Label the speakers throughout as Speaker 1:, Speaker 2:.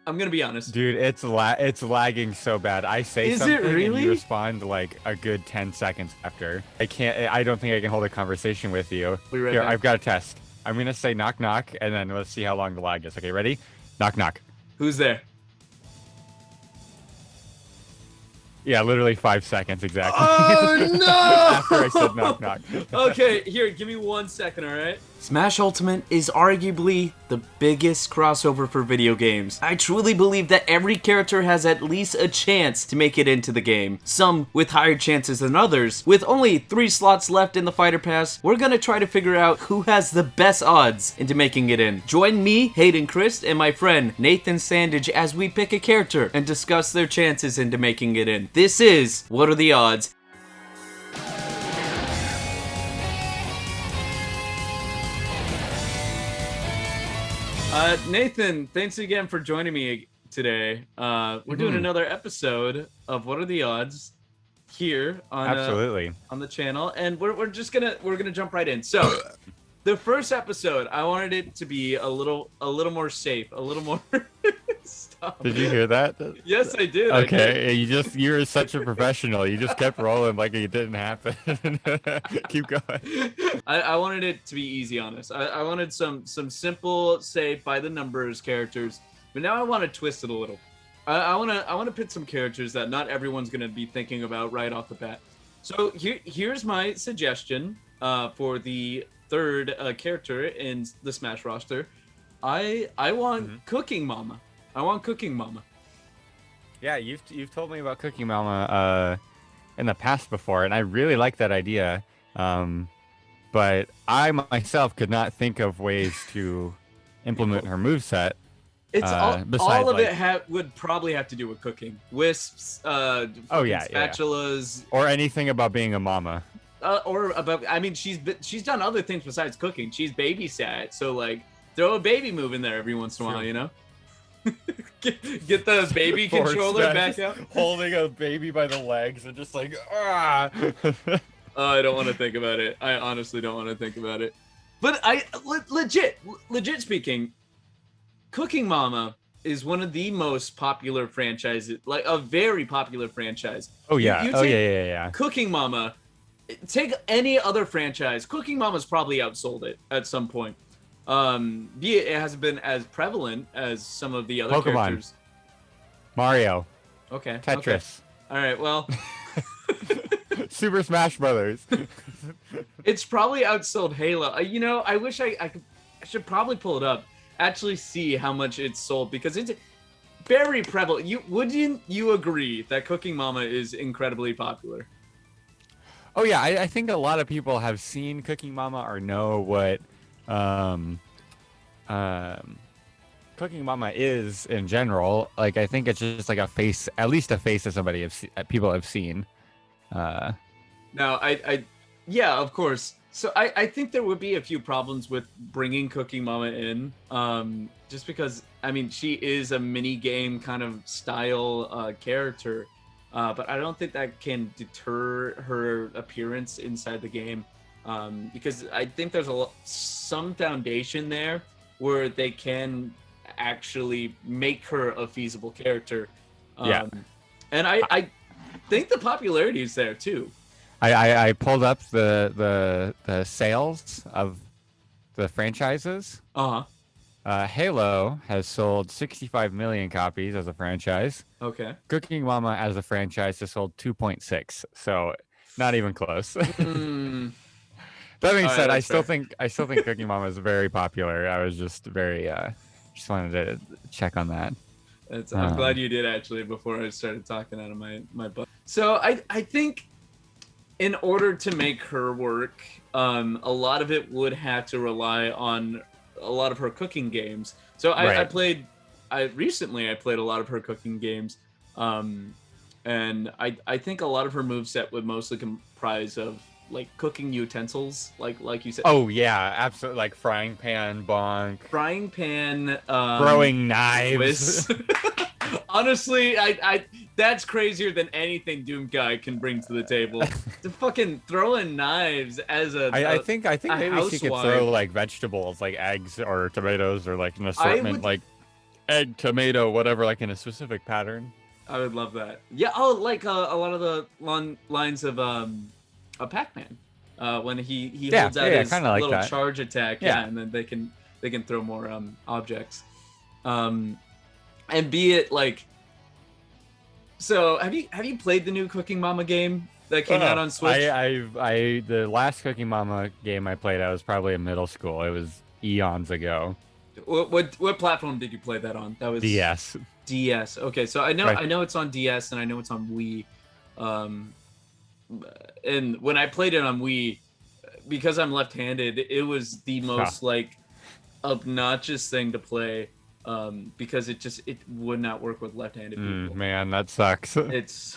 Speaker 1: I'm gonna be honest.
Speaker 2: Dude, it's lagging so bad. I say
Speaker 1: Is it
Speaker 2: something and you
Speaker 1: really?
Speaker 2: respond like a good 10 seconds after. I don't think I can hold a conversation with you.
Speaker 1: Be right
Speaker 2: Here,
Speaker 1: back.
Speaker 2: I've got a test. I'm gonna say knock knock and then let's see how long the lag is. Okay, ready? Knock knock.
Speaker 1: Who's there?
Speaker 2: Yeah, literally 5 seconds exactly. After I said knock
Speaker 1: Oh
Speaker 2: knock.
Speaker 1: no! Okay, here, give me 1 second, alright? Smash Ultimate is arguably the biggest crossover for video games. I truly believe that every character has at least a chance to make it into the game, some with higher chances than others. With only 3 slots left in the Fighter Pass, we're gonna try to figure out who has the best odds into making it in. Join me, Hayden Christ, and my friend Nathan Sandage as we pick a character and discuss their chances into making it in. This is What Are the Odds? Nathan, thanks again for joining me today. We're doing another episode of What Are the Odds here on
Speaker 2: Absolutely.
Speaker 1: On the channel, and we're gonna jump right in. So, the first episode, I wanted it to be a little more safe, a little more. Stop.
Speaker 2: Did you hear that?
Speaker 1: Yes, I did.
Speaker 2: Okay, you're such a professional. You just kept rolling like it didn't happen. Keep going.
Speaker 1: I wanted it to be easy on us. I wanted some simple, safe, by the numbers characters, but now I want to twist it a little. I want to put some characters that not everyone's gonna be thinking about right off the bat. So here's my suggestion for the third character in the Smash roster. I want Cooking Mama. I want Cooking Mama.
Speaker 2: Yeah, you've told me about Cooking Mama in the past before, and I really like that idea. But I myself could not think of ways to implement her moveset.
Speaker 1: It's all of
Speaker 2: like,
Speaker 1: it would probably have to do with cooking. Wisps, spatulas,
Speaker 2: or anything about being a mama.
Speaker 1: Or about. I mean, she's done other things besides cooking. She's babysat, so like throw a baby move in there every once in a while, you know. get the baby controller back out,
Speaker 2: holding a baby by the legs and just like ah.
Speaker 1: I don't want to think about it. I honestly don't want to think about it. But legit speaking, Cooking Mama is one of the most popular franchises, like a very popular franchise.
Speaker 2: Oh yeah. Yeah.
Speaker 1: Cooking Mama, take any other franchise. Cooking Mama's probably outsold it at some point. It hasn't been as prevalent as some of the other
Speaker 2: Pokemon.
Speaker 1: characters.
Speaker 2: Mario.
Speaker 1: Okay.
Speaker 2: Tetris.
Speaker 1: Okay. All right. Well.
Speaker 2: Super Smash Brothers.
Speaker 1: It's probably outsold Halo. You know, I wish I should probably pull it up. Actually see how much it's sold because it's very prevalent. Wouldn't you agree that Cooking Mama is incredibly popular?
Speaker 2: Oh yeah, I think a lot of people have seen Cooking Mama or know what Cooking Mama is in general. Like I think it's just like a face, at least a face that people have seen.
Speaker 1: Now, yeah, of course. So I think there would be a few problems with bringing Cooking Mama in, just because, I mean, she is a mini game kind of style character, but I don't think that can deter her appearance inside the game, because I think there's some foundation there where they can actually make her a feasible character. And I think the popularity is there too.
Speaker 2: I pulled up the sales of the franchises. Halo has sold 65 million copies as a franchise.
Speaker 1: Okay.
Speaker 2: Cooking Mama as a franchise has sold 2.6, so not even close. That being said, I still think Cooking Mama is very popular. I was just just wanted to check on that.
Speaker 1: I'm glad you did actually before I started talking out of my butt. So I think in order to make her work, a lot of it would have to rely on a lot of her cooking games. So I played a lot of her cooking games, and I think a lot of her moveset would mostly comprise of like cooking utensils, like you said.
Speaker 2: Oh yeah, absolutely, like frying pan, bonk,
Speaker 1: throwing
Speaker 2: knives.
Speaker 1: Honestly, I that's crazier than anything Doom Guy can bring to the table. To fucking throwing knives as
Speaker 2: I think maybe she could throw like vegetables, like eggs or tomatoes or like an assortment. egg, tomato, whatever, like in a specific pattern.
Speaker 1: I would love that. Yeah. Oh, like a lot of the lines of a Pac-Man, when he holds out his
Speaker 2: kind of like
Speaker 1: little
Speaker 2: that.
Speaker 1: charge attack.
Speaker 2: Yeah.
Speaker 1: Yeah, and then they can throw more objects, and be it like. So have you played the new Cooking Mama game that came out on Switch?
Speaker 2: The last Cooking Mama game I played, I was probably in middle school. It was eons ago.
Speaker 1: What platform did you play that on? That was
Speaker 2: DS.
Speaker 1: DS. Okay, so I know it's on DS and I know it's on Wii. And when I played it on Wii, because I'm left-handed, it was the most like obnoxious thing to play, because it would not work with left-handed people.
Speaker 2: Man, that sucks.
Speaker 1: It's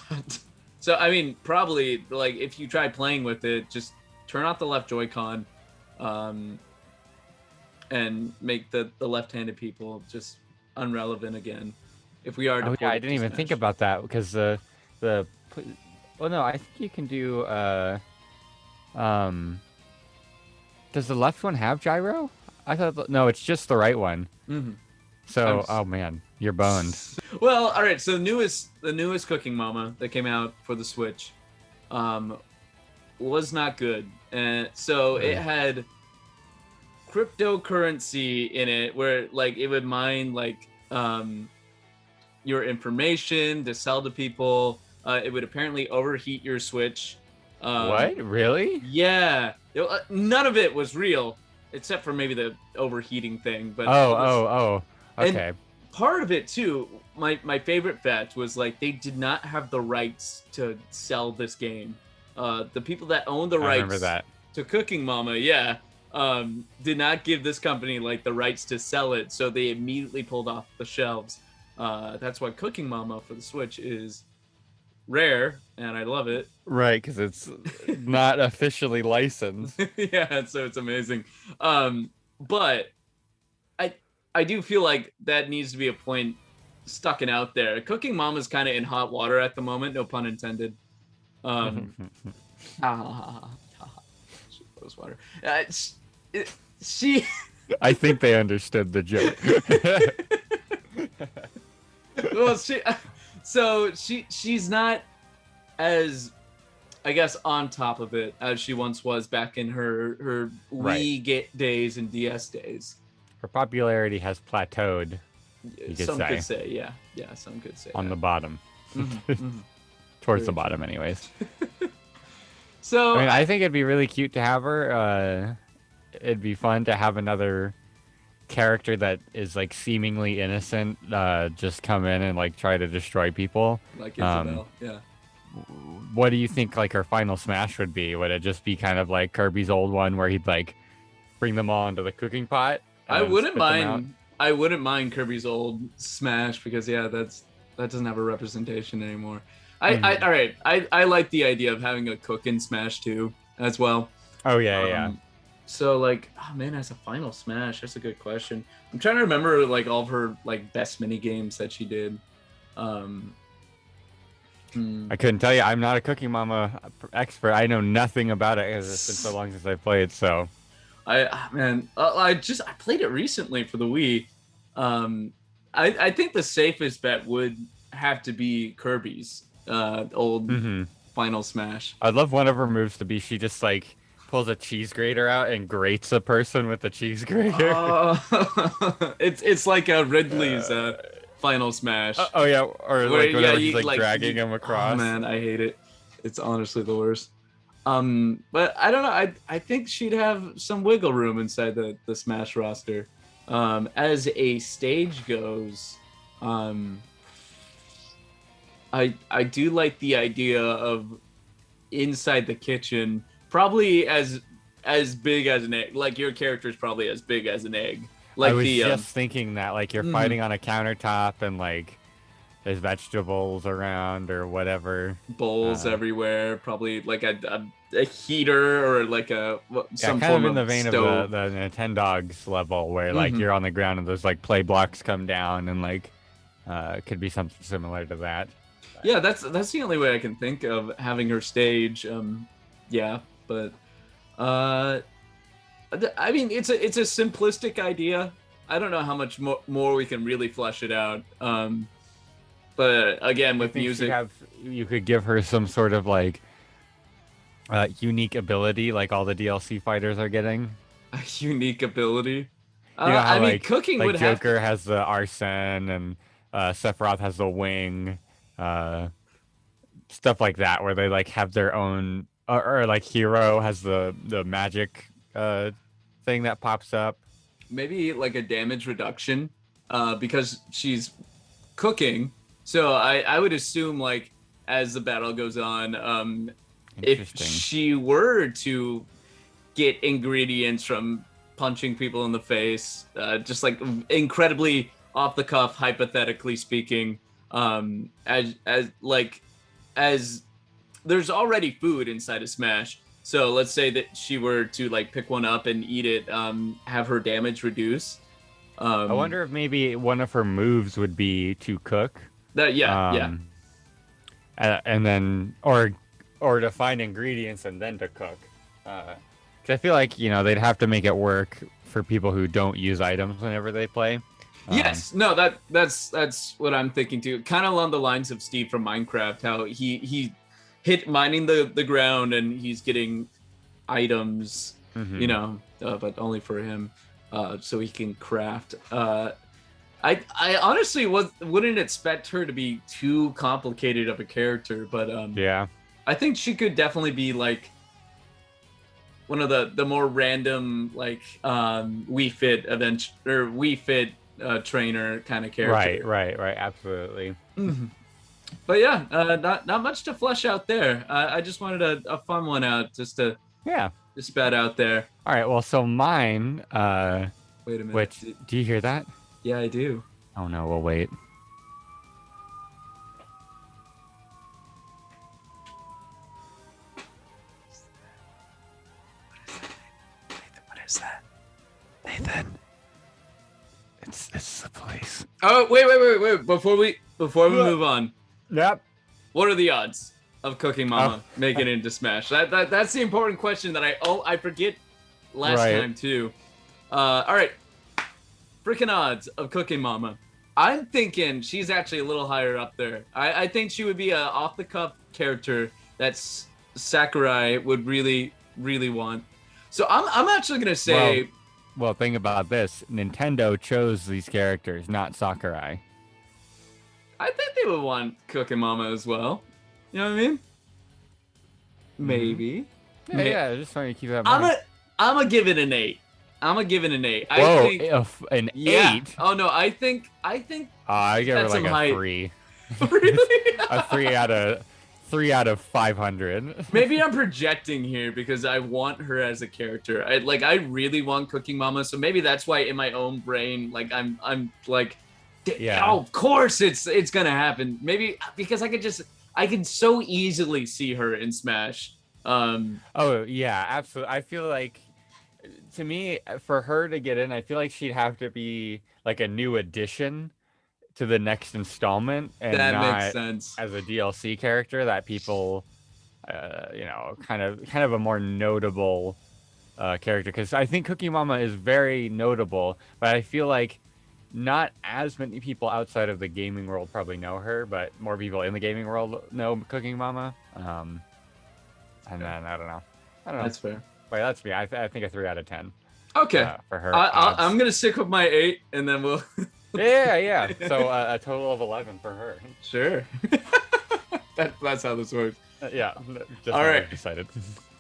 Speaker 1: so I mean, probably like if you try playing with it, just turn off the left Joy-Con, and make the left-handed people just irrelevant again. If we are,
Speaker 2: I didn't even think about that because well, no, I think you can do. Does the left one have gyro? I thought no, it's just the right one.
Speaker 1: Mm-hmm.
Speaker 2: So, oh man, you're boned.
Speaker 1: Well, all right. So the newest Cooking Mama that came out for the Switch, was not good, and so it had cryptocurrency in it where like it would mine like your information to sell to people. It would apparently overheat your Switch.
Speaker 2: What? Really?
Speaker 1: Yeah. None of it was real except for maybe the overheating thing. But
Speaker 2: okay.
Speaker 1: And part of it too, my favorite fact was like they did not have the rights to sell this game. The people that owned the rights to Cooking Mama, did not give this company like the rights to sell it, so they immediately pulled off the shelves. That's why Cooking Mama for the Switch is rare, and I love it.
Speaker 2: Right, because it's not officially licensed.
Speaker 1: Yeah, so it's amazing. But I do feel like that needs to be a point stuck and out there. Cooking Mama's kind of in hot water at the moment, no pun intended. Rose water. She.
Speaker 2: I think they understood the joke.
Speaker 1: Well, she's not as, I guess, on top of it as she once was back in her Wii days and DS days.
Speaker 2: Her popularity has plateaued.
Speaker 1: Some could say, yeah, some could say
Speaker 2: on the bottom, towards the bottom, anyways.
Speaker 1: So
Speaker 2: I mean, I think it'd be really cute to have her. It'd be fun to have another character that is like seemingly innocent, just come in and like try to destroy people.
Speaker 1: Like Isabelle, yeah.
Speaker 2: What do you think like her final smash would be? Would it just be kind of like Kirby's old one where he'd like bring them all into the cooking pot?
Speaker 1: I wouldn't mind Kirby's old smash because that doesn't have a representation anymore. All right. I like the idea of having a cook in Smash 2 as well.
Speaker 2: Oh yeah.
Speaker 1: So like, oh man, as a final smash, that's a good question. I'm trying to remember like all of her like best mini games that she did.
Speaker 2: I couldn't tell you. I'm not a Cooking Mama expert. I know nothing about it because it's been so long since I played. So,
Speaker 1: I played it recently for the Wii. I think the safest bet would have to be Kirby's old final smash.
Speaker 2: I'd love one of her moves to be she just like pulls a cheese grater out and grates a person with a cheese grater.
Speaker 1: It's like a Ridley's final smash.
Speaker 2: Or like whenever he's like dragging him across.
Speaker 1: Oh man, I hate it. It's honestly the worst. But I don't know. I think she'd have some wiggle room inside the Smash roster. As a stage goes, I do like the idea of inside the kitchen, probably as big as an egg. Like your character is probably as big as an egg. Like
Speaker 2: I was just thinking that, like you're fighting on a countertop and like there's vegetables around or whatever.
Speaker 1: Bowls everywhere, probably like a heater or like some
Speaker 2: kind
Speaker 1: form
Speaker 2: of in the vein
Speaker 1: stove.
Speaker 2: of the Nintendogs level where like you're on the ground and there's like play blocks come down and like could be something similar to that.
Speaker 1: Yeah, that's the only way I can think of having her stage. But I mean, it's a simplistic idea. I don't know how much more we can really flesh it out. But again,
Speaker 2: I
Speaker 1: with
Speaker 2: think
Speaker 1: music,
Speaker 2: you could give her some sort of like unique ability, like all the DLC fighters are getting.
Speaker 1: a unique ability.
Speaker 2: You know
Speaker 1: I
Speaker 2: how
Speaker 1: mean, cooking
Speaker 2: like
Speaker 1: would have to.
Speaker 2: Joker has the arson and Sephiroth has the wing, uh, stuff like that, where they like have their own, or like Hero has the magic thing that pops up.
Speaker 1: Maybe like a damage reduction, because she's cooking. So I would assume like as the battle goes on, if
Speaker 2: Interesting.
Speaker 1: she were to get ingredients from punching people in the face, just like incredibly off the cuff, hypothetically speaking, as like as there's already food inside of Smash. So let's say that she were to like pick one up and eat it, have her damage reduce.
Speaker 2: I wonder if maybe one of her moves would be to cook.
Speaker 1: Yeah.
Speaker 2: And then or to find ingredients and then to cook. 'Cause I feel like they'd have to make it work for people who don't use items whenever they play.
Speaker 1: Yes, no, that's what I'm thinking too. Kind of along the lines of Steve from Minecraft, how he hit mining the ground and he's getting items, but only for him, so he can craft. I honestly wouldn't expect her to be too complicated of a character, but
Speaker 2: yeah,
Speaker 1: I think she could definitely be like one of the more random like Wii Fit event or Wii Fit trainer kind of character.
Speaker 2: Right, absolutely.
Speaker 1: Mm-hmm. But yeah, not much to flesh out there. I just wanted a fun one out just to spat out there.
Speaker 2: All right, well, so mine.
Speaker 1: Wait a minute.
Speaker 2: Which do you hear that?
Speaker 1: Yeah, I do.
Speaker 2: Oh no, we'll wait.
Speaker 1: What is that? Nathan.
Speaker 2: It's the police.
Speaker 1: Oh, wait. Before we move on.
Speaker 2: Yep.
Speaker 1: What are the odds of Cooking Mama making it into Smash? That's the important question that I forget last time too. All right. Freaking odds of Cooking Mama. I'm thinking she's actually a little higher up there. I think she would be a off the cuff character that Sakurai would really, really want. So I'm actually gonna say.
Speaker 2: Well, think about this. Nintendo chose these characters, not Sakurai.
Speaker 1: I think they would want Cooking Mama as well. You know what I mean? Maybe.
Speaker 2: Yeah, just trying to keep that in mind.
Speaker 1: I'm gonna give it an 8. I'm gonna give it an 8.
Speaker 2: Whoa,
Speaker 1: I think
Speaker 2: an 8?
Speaker 1: Oh no, I think
Speaker 2: I give her like a 3.
Speaker 1: Really?
Speaker 2: A 3 out of 500.
Speaker 1: Maybe I'm projecting here because I want her as a character. I really want Cooking Mama, so maybe that's why in my own brain, like I'm like, oh, of course it's gonna happen. Maybe because I could so easily see her in Smash.
Speaker 2: Oh yeah, absolutely. I feel like, to me, for her to get in, I feel like she'd have to be like a new addition to the next installment, and
Speaker 1: that
Speaker 2: not
Speaker 1: makes sense
Speaker 2: as a DLC character that people, kind of a more notable character. Because I think Cookie Mama is very notable, but I feel like not as many people outside of the gaming world probably know her, but more people in the gaming world know Cooking Mama. And then I don't know.
Speaker 1: That's fair.
Speaker 2: Wait, that's me. I think a 3 out of 10.
Speaker 1: Okay.
Speaker 2: For her.
Speaker 1: I'm gonna stick with my 8, and then we'll.
Speaker 2: yeah. So a total of 11 for her.
Speaker 1: Sure. That's how this works.
Speaker 2: Yeah. Just
Speaker 1: all right.
Speaker 2: Decided.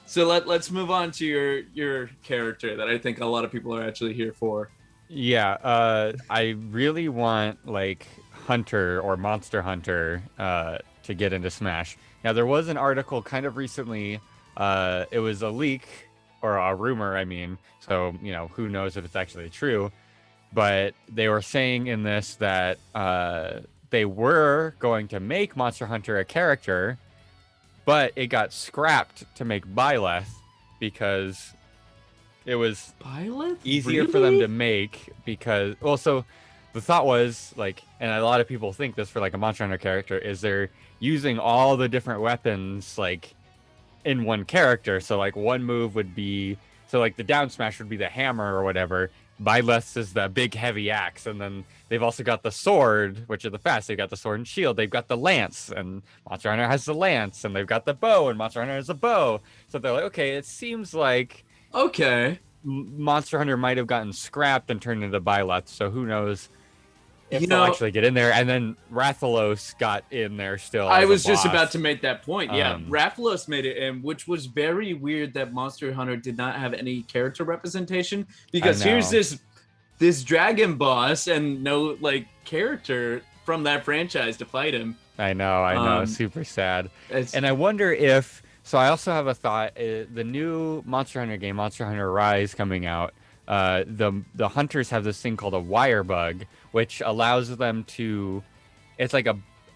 Speaker 1: So let's move on to your character that I think a lot of people are actually here for.
Speaker 2: Yeah. I really want like Hunter or Monster Hunter to get into Smash. Now there was an article kind of recently. It was a leak or a rumor. I mean, so who knows if it's actually true. But they were saying in this that they were going to make Monster Hunter a character, but it got scrapped to make Byleth because it was easier for them to make because, so the thought was like, and a lot of people think this for like a Monster Hunter character, is they're using all the different weapons like in one character. So like one move would be, so like the down smash would be the hammer or whatever, Byleths is the big heavy axe, and then they've also got the sword, which are the fast. They've got the sword and shield. They've got the lance, and Monster Hunter has the lance, and they've got the bow, and Monster Hunter has a bow. So they're like, okay, it seems like
Speaker 1: Okay.
Speaker 2: Monster Hunter might have gotten scrapped and turned into Byleth. So who knows if
Speaker 1: You
Speaker 2: they'll
Speaker 1: know,
Speaker 2: actually get in there. And then Rathalos got in there still.
Speaker 1: I
Speaker 2: As a
Speaker 1: was just about
Speaker 2: boss.
Speaker 1: to make that point. Yeah, Rathalos made it in, which was very weird that Monster Hunter did not have any character representation, because here's this dragon boss and no like character from that franchise to fight him.
Speaker 2: I know, super sad.
Speaker 1: It's,
Speaker 2: And I wonder if. So I also have a thought. The new Monster Hunter game, Monster Hunter Rise, coming out. The hunters have this thing called a wire bug, which allows them to. It's like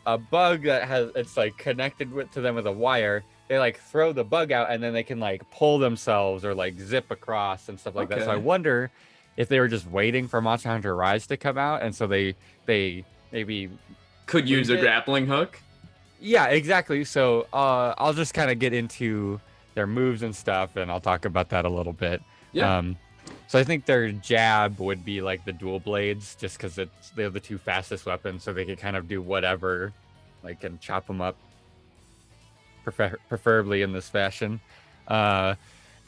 Speaker 2: a bug that has it's like connected to them with a wire. They like throw the bug out, and then they can like pull themselves or like zip across and stuff like that. So I wonder if they were just waiting for Monster Hunter Rise to come out, and so they maybe
Speaker 1: could use a grappling hook.
Speaker 2: Yeah, exactly. So I'll just kind of get into their moves and stuff, and I'll talk about that a little bit.
Speaker 1: Yeah.
Speaker 2: So I think their jab would be like the dual blades, just because they're the two fastest weapons, so they can kind of do whatever, like, and chop them up, preferably in this fashion. Their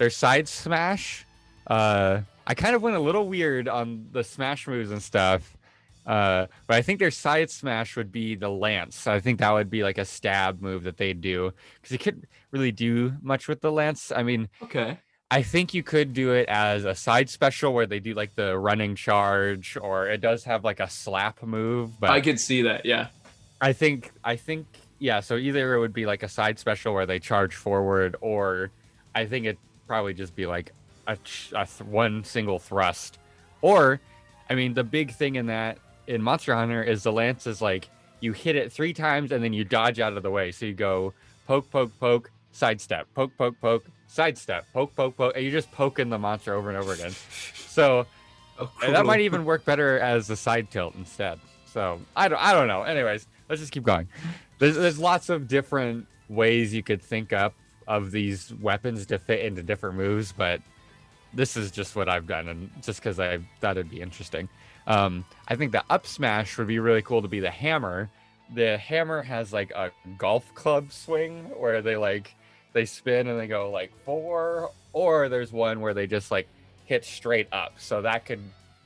Speaker 2: side smash, I kind of went a little weird on the smash moves and stuff. But I think their side smash would be the lance. I think that would be like a stab move that they do, because you couldn't really do much with the lance. I mean, I think you could do it as a side special where they do like the running charge, or it does have like a slap move. But
Speaker 1: I could see that. Yeah.
Speaker 2: I think yeah. So either it would be like a side special where they charge forward, or I think it'd probably just be like one single thrust. Or, I mean, the big thing in Monster Hunter is the lance is like you hit it 3 times and then you dodge out of the way. So you go poke, poke, poke, sidestep, poke, poke, poke, sidestep, poke, poke, poke, and you're just poking the monster over and over again. So that might even work better as a side tilt instead. So I don't know. Anyways, let's just keep going. There's lots of different ways you could think up of these weapons to fit into different moves, but this is just what I've done, and just because I thought it'd be interesting. I think the up smash would be really cool to be the hammer. The hammer has like a golf club swing where they spin and they go like 4, or there's one where they just like hit straight up. So that could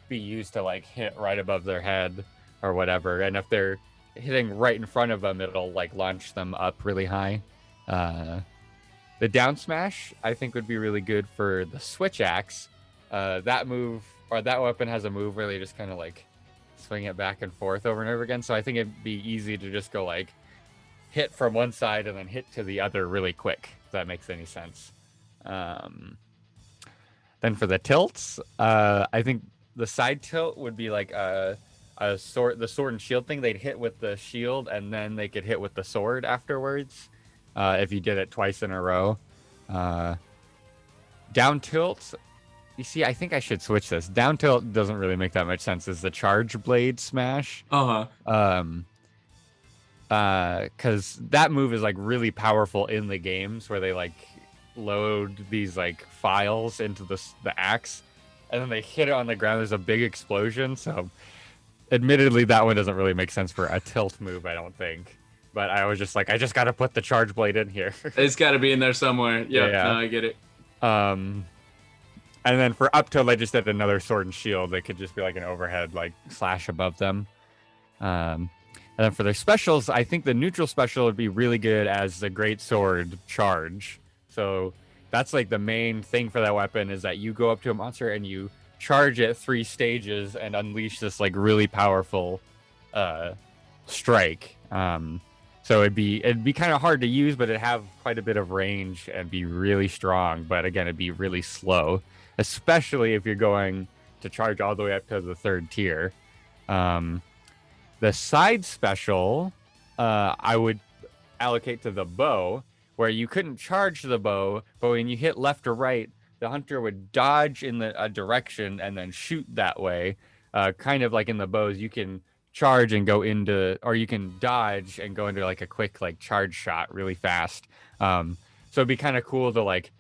Speaker 2: be used to like hit right above their head or whatever. And if they're hitting right in front of them, it'll like launch them up really high. The down smash, I think, would be really good for the switch axe. That move, or that weapon, has a move where they just kind of like swing it back and forth over and over again. So I think it'd be easy to just go like hit from one side and then hit to the other really quick, if that makes any sense. Then for the tilts, I think the side tilt would be like the sword and shield thing. They'd hit with the shield and then they could hit with the sword afterwards. If you did it twice in a row. Down tilt, you see, I think I should switch this. Down tilt doesn't really make that much sense. Is the charge blade smash? Because that move is like really powerful in the games where they like load these like files into the axe, and then they hit it on the ground. There's a big explosion. So, admittedly, that one doesn't really make sense for a tilt move, I don't think. But I was just like, I just got to put the charge blade in here.
Speaker 1: It's got to be in there somewhere. Yep, yeah, no, I get it.
Speaker 2: And then for up tilt, I just did another sword and shield. They could just be like an overhead, like slash above them. And then for their specials, I think the neutral special would be really good as the great sword charge. So that's like the main thing for that weapon, is that you go up to a monster and you charge it 3 stages and unleash this like really powerful strike. So it'd be kind of hard to use, but it'd have quite a bit of range and be really strong. But again, it'd be really slow, especially if you're going to charge all the way up to the 3rd tier. The side special, I would allocate to the bow, where you couldn't charge the bow, but when you hit left or right, the hunter would dodge in a direction and then shoot that way. Kind of like in the bows, you can charge and go into, or you can dodge and go into like a quick like charge shot really fast. So it'd be kind of cool to like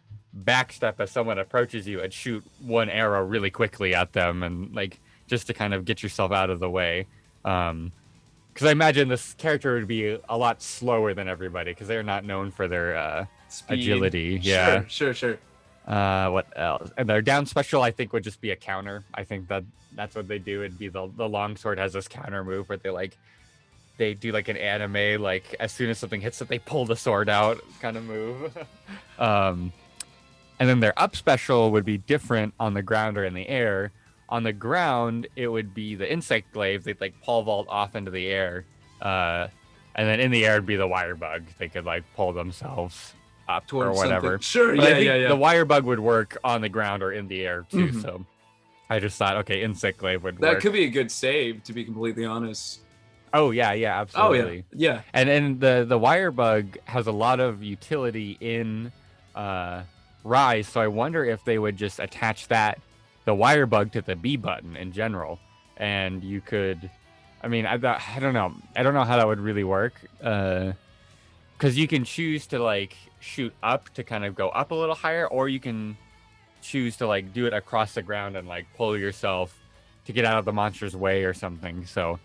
Speaker 2: backstep as someone approaches you and shoot one arrow really quickly at them, and like just to kind of get yourself out of the way. Because I imagine this character would be a lot slower than everybody because they're not known for their agility. Yeah.
Speaker 1: Sure.
Speaker 2: What else? And their down special, I think, would just be a counter. I think that's what they do. It'd be the longsword has this counter move where they do like an anime, like as soon as something hits it, they pull the sword out kind of move. And then their up special would be different on the ground or in the air. On the ground, it would be the insect glaive. They'd like pole vault off into the air. And then in the air would be the wire bug. They could like pull themselves up towards or whatever.
Speaker 1: Something. Sure,
Speaker 2: but
Speaker 1: yeah.
Speaker 2: The wire bug would work on the ground or in the air too. So I just thought, okay, insect glaive would work.
Speaker 1: That could be a good save, to be completely honest.
Speaker 2: Oh yeah, absolutely.
Speaker 1: Oh yeah.
Speaker 2: And the wire bug has a lot of utility in Rise, so I wonder if they would just attach the wire bug to the B button in general, and you could. I mean, I don't know. I don't know how that would really work, because you can choose to like shoot up to kind of go up a little higher, or you can choose to like do it across the ground and like pull yourself to get out of the monster's way or something. So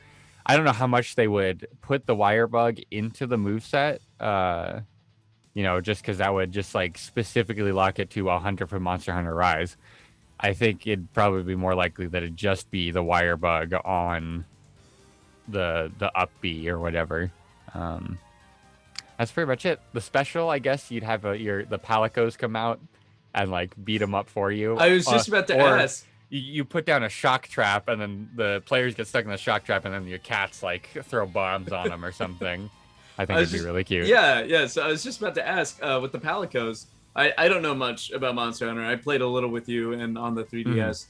Speaker 2: I don't know how much they would put the wire bug into the moveset, just because that would just like specifically lock it to a hunter from Monster Hunter Rise. I think it'd probably be more likely that it'd just be the wire bug on the up B or whatever. That's pretty much it. The special, I guess you'd have the palicos come out and like beat them up for you.
Speaker 1: I was just about to ask.
Speaker 2: You put down a shock trap, and then the players get stuck in the shock trap, and then your cats like throw bombs on them or something. I think it'd be really cute.
Speaker 1: Yeah. So I was just about to ask with the palicos. I don't know much about Monster Hunter. I played a little with you and on the 3DS.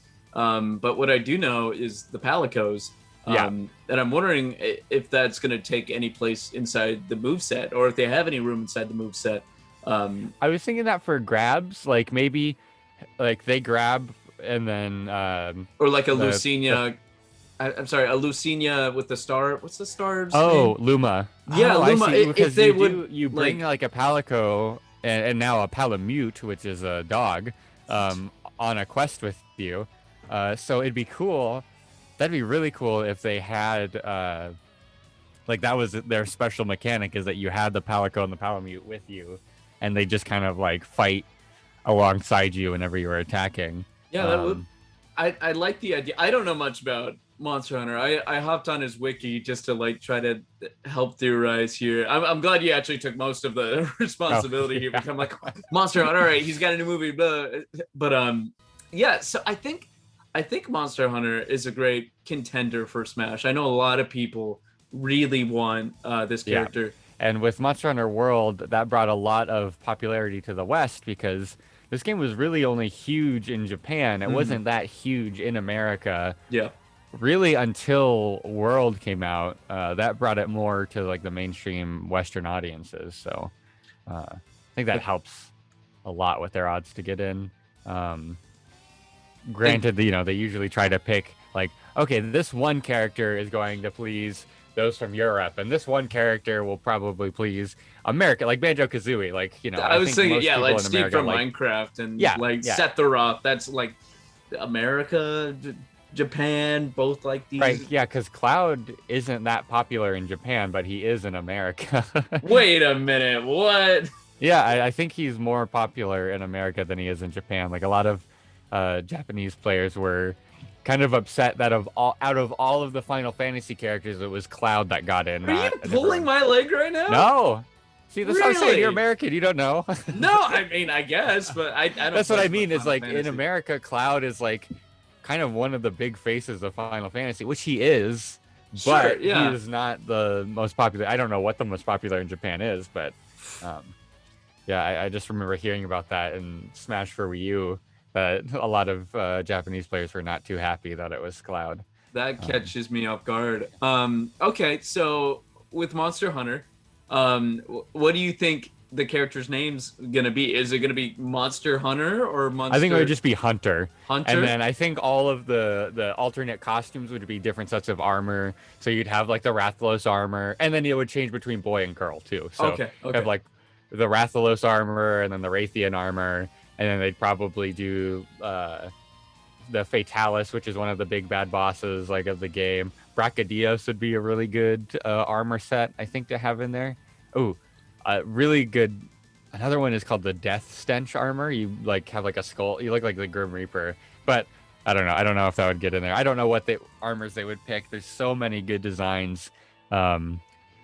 Speaker 1: But what I do know is the palicos. And I'm wondering if that's going to take any place inside the moveset, or if they have any room inside the moveset.
Speaker 2: I was thinking that for grabs, like maybe like they grab and then
Speaker 1: or like a Lucinia. I'm sorry, a Lucinia with the star. What's the star's name?
Speaker 2: Luma.
Speaker 1: Yeah, Luma.
Speaker 2: Because you bring like a palico and now a palamute, which is a dog, on a quest with you. So it'd be cool. That'd be really cool if they had like that was their special mechanic, is that you had the palico and the palamute with you, and they just kind of like fight alongside you whenever you were attacking.
Speaker 1: Yeah, that would. I like the idea. I don't know much about Monster Hunter. I hopped on his wiki just to like try to help theorize here. I'm glad you actually took most of the responsibility here. Become like Monster Hunter. All right, he's got a new movie, but yeah. So I think Monster Hunter is a great contender for Smash. I know a lot of people really want this character.
Speaker 2: Yeah. And with Monster Hunter World, that brought a lot of popularity to the West, because this game was really only huge in Japan. It wasn't that huge in America.
Speaker 1: Yeah.
Speaker 2: Really until World came out, that brought it more to like the mainstream Western audiences. So I think that helps a lot with their odds to get in. Granted, they usually try to pick like, okay, this one character is going to please those from Europe, and this one character will probably please America, like Banjo-Kazooie. Like,
Speaker 1: I was thinking, like Steve from Minecraft and Seth the Roth. That's like America, Japan, both like these.
Speaker 2: Right, yeah, because Cloud isn't that popular in Japan, but he is in America.
Speaker 1: Wait a minute, what?
Speaker 2: Yeah, I think he's more popular in America than he is in Japan. Like a lot of Japanese players were kind of upset that out of all of the Final Fantasy characters, it was Cloud that got in.
Speaker 1: Are you pulling my leg right now?
Speaker 2: No. See, that's what I'm saying. You're American. You don't know.
Speaker 1: No, I mean, I guess, but I don't.
Speaker 2: That's what I mean. Is like in America, Cloud is like kind of one of the big faces of Final Fantasy, which he is. But he is not the most popular. I don't know what the most popular in Japan is, but I just remember hearing about that in Smash for Wii U. That a lot of Japanese players were not too happy that it was Cloud.
Speaker 1: That catches me off guard. Okay, so with Monster Hunter, what do you think the character's name's gonna be? Is it gonna be Monster Hunter or Monster?
Speaker 2: I think it would just be Hunter.
Speaker 1: Hunter.
Speaker 2: And then I think all of the alternate costumes would be different sets of armor. So you'd have like the Rathalos armor, and then it would change between boy and girl too. So
Speaker 1: okay.
Speaker 2: you have like the Rathalos armor and then the Raytheon armor. and then they'd probably do the Fatalis, which is one of the big bad bosses like of the game. Brachydios would be a really good armor set, I think, to have in there. Oh, really good. Another one is called the Death Stench armor. You like have like a skull. You look like the Grim Reaper, but I don't know. I don't know if that would get in there. I don't know what armors they would pick. There's so many good designs for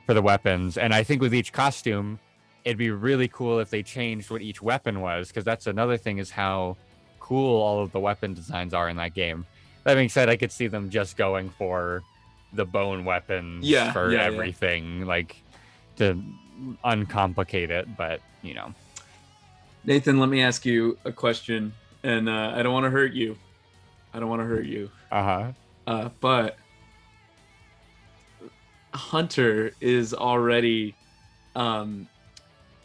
Speaker 2: the weapons, and I think with each costume, it'd be really cool if they changed what each weapon was, because that's another thing, is how cool all of the weapon designs are in that game. That being said, I could see them just going for the bone weapons for everything, like to uncomplicate it, but you know.
Speaker 1: Nathan, let me ask you a question, and I don't want to hurt you. But Hunter is already a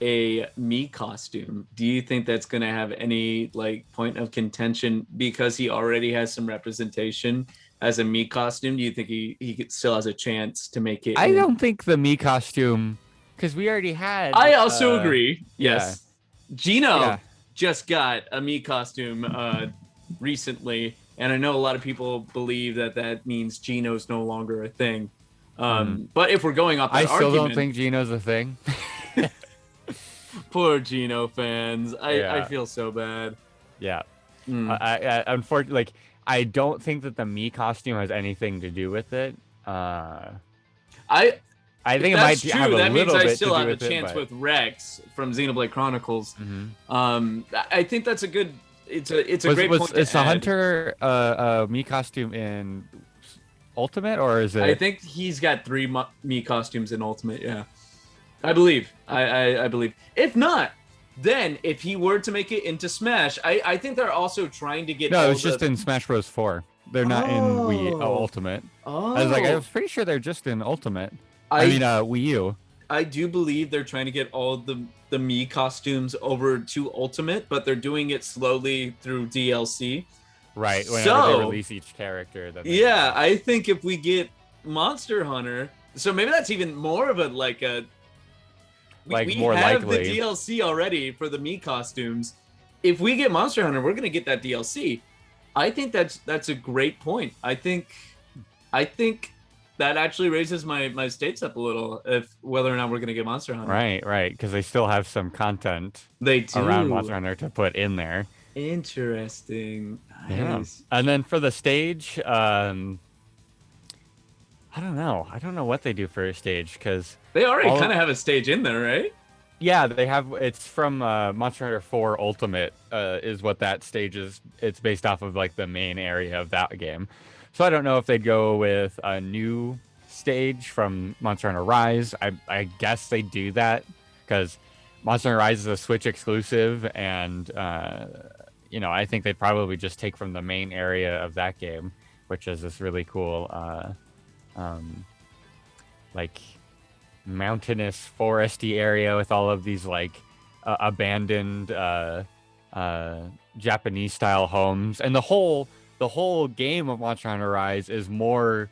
Speaker 1: Mii costume. Do you think that's going to have any like point of contention because he already has some representation as a Mii costume? Do you think he still has a chance to make it?
Speaker 2: I don't think the Mii costume, because we already had.
Speaker 1: I also agree. Yes. Yeah. Gino just got a Mii costume recently, and I know a lot of people believe that means Gino's no longer a thing. But if we're going off that
Speaker 2: I still don't think Gino's a thing.
Speaker 1: Poor Gino fans. I feel so bad.
Speaker 2: Yeah. I unfortunately, like, I don't think that the Mii costume has anything to do with it. I think it might have a little bit to do with it. That means I still have a chance with
Speaker 1: Rex from Xenoblade Chronicles. I think that's a good. It's a great point.
Speaker 2: Is the Hunter Mii costume in Ultimate, or is it?
Speaker 1: I think he's got 3 Mii costumes in Ultimate. Yeah, I believe. I believe. If not, then if he were to make it into Smash, I think they're also trying to get.
Speaker 2: No, it's just in Smash Bros. 4. They're not in Wii Ultimate. I was pretty sure they're just in Ultimate. I mean, Wii U.
Speaker 1: I do believe they're trying to get all the Mii costumes over to Ultimate, but they're doing it slowly through DLC.
Speaker 2: Right, whenever they release each character.
Speaker 1: I think if we get Monster Hunter, so maybe that's even more of a we
Speaker 2: more
Speaker 1: have
Speaker 2: likely.
Speaker 1: the DLC already for the Mii costumes. If we get Monster Hunter, we're gonna get that DLC. I think that's a great point. I think that actually raises my stakes up a little, if whether or not we're gonna get Monster Hunter.
Speaker 2: Right, because they still have some content
Speaker 1: around
Speaker 2: Monster Hunter to put in there.
Speaker 1: Interesting.
Speaker 2: Nice. Yeah. And then for the stage, I don't know. I don't know what they do for a stage, because
Speaker 1: they already kind of have a stage in there, right?
Speaker 2: Yeah, they have. It's from Monster Hunter 4 Ultimate is what that stage is. It's based off of like the main area of that game. So I don't know if they'd go with a new stage from Monster Hunter Rise. I guess they do that because Monster Hunter Rise is a Switch exclusive, and I think they'd probably just take from the main area of that game, which is this really cool like mountainous foresty area with all of these like abandoned Japanese style homes, and the whole game of Monster Hunter Rise is more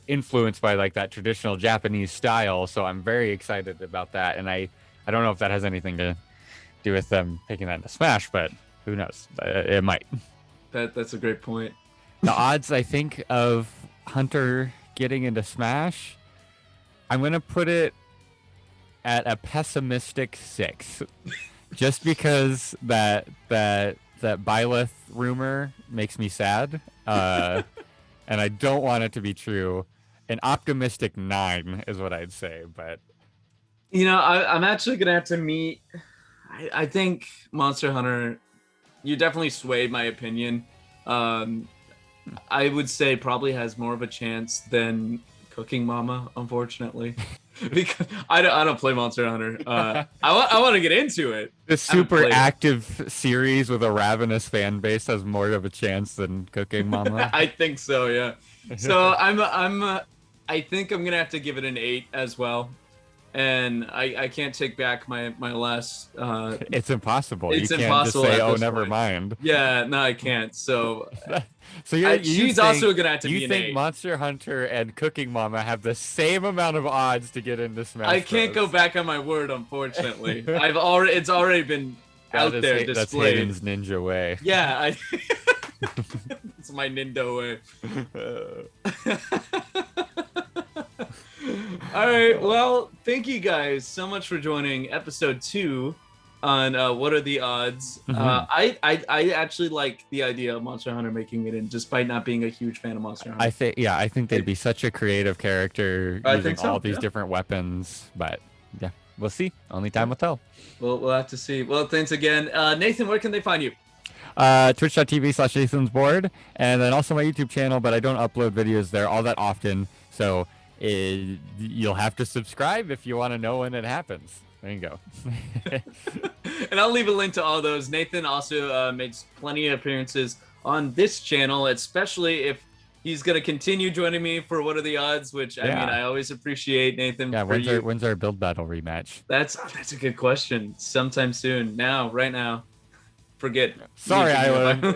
Speaker 2: influenced by like that traditional Japanese style. So I'm very excited about that, and I don't know if that has anything to do with them picking that into Smash, but who knows? It might.
Speaker 1: That's a great point.
Speaker 2: The odds, I think, of Hunter getting into Smash, I'm gonna put it at a pessimistic 6, just because that Byleth rumor makes me sad, and I don't want it to be true. An optimistic 9 is what I'd say, but
Speaker 1: I'm actually gonna have to meet. I think Monster Hunter, you definitely swayed my opinion. I would say probably has more of a chance than Cooking Mama, unfortunately, because I don't play Monster Hunter. I want to get into it.
Speaker 2: The super active series with a ravenous fan base has more of a chance than Cooking Mama.
Speaker 1: I think so, yeah. So I think I'm gonna have to give it an 8 as well. And I can't take back my last.
Speaker 2: It's impossible. You can't impossible just say, "Oh, never mind."
Speaker 1: Yeah, no, I can't. So,
Speaker 2: she's
Speaker 1: also gonna have to be an 8.
Speaker 2: You think Monster Hunter and Cooking Mama have the same amount of odds to get into Smash?
Speaker 1: I can't go back on my word, unfortunately. It's already been out there
Speaker 2: that's
Speaker 1: displayed.
Speaker 2: Hayden's ninja way.
Speaker 1: Yeah, it's my Nindo way. All right, well, thank you guys so much for joining episode 2 on What Are the Odds. I actually like the idea of Monster Hunter making it in, despite not being a huge fan of Monster Hunter.
Speaker 2: I think they'd be such a creative character using all these different weapons. But yeah, we'll see. Only time will tell.
Speaker 1: We'll have to see. Well, thanks again. Nathan, where can they find you?
Speaker 2: Twitch.tv/Jason'sBoard, and then also my YouTube channel, but I don't upload videos there all that often. So you'll have to subscribe if you want to know when it happens. There you go.
Speaker 1: And I'll leave a link to all those. Nathan also makes plenty of appearances on this channel, especially if he's going to continue joining me for What Are the Odds, which, I mean, I always appreciate, Nathan.
Speaker 2: Yeah, when's our build battle rematch?
Speaker 1: That's a good question. Sometime soon. Now, right now. Forget.
Speaker 2: Sorry, Island.
Speaker 1: All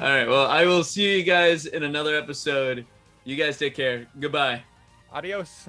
Speaker 1: right, well, I will see you guys in another episode. You guys take care. Goodbye.
Speaker 2: Adios.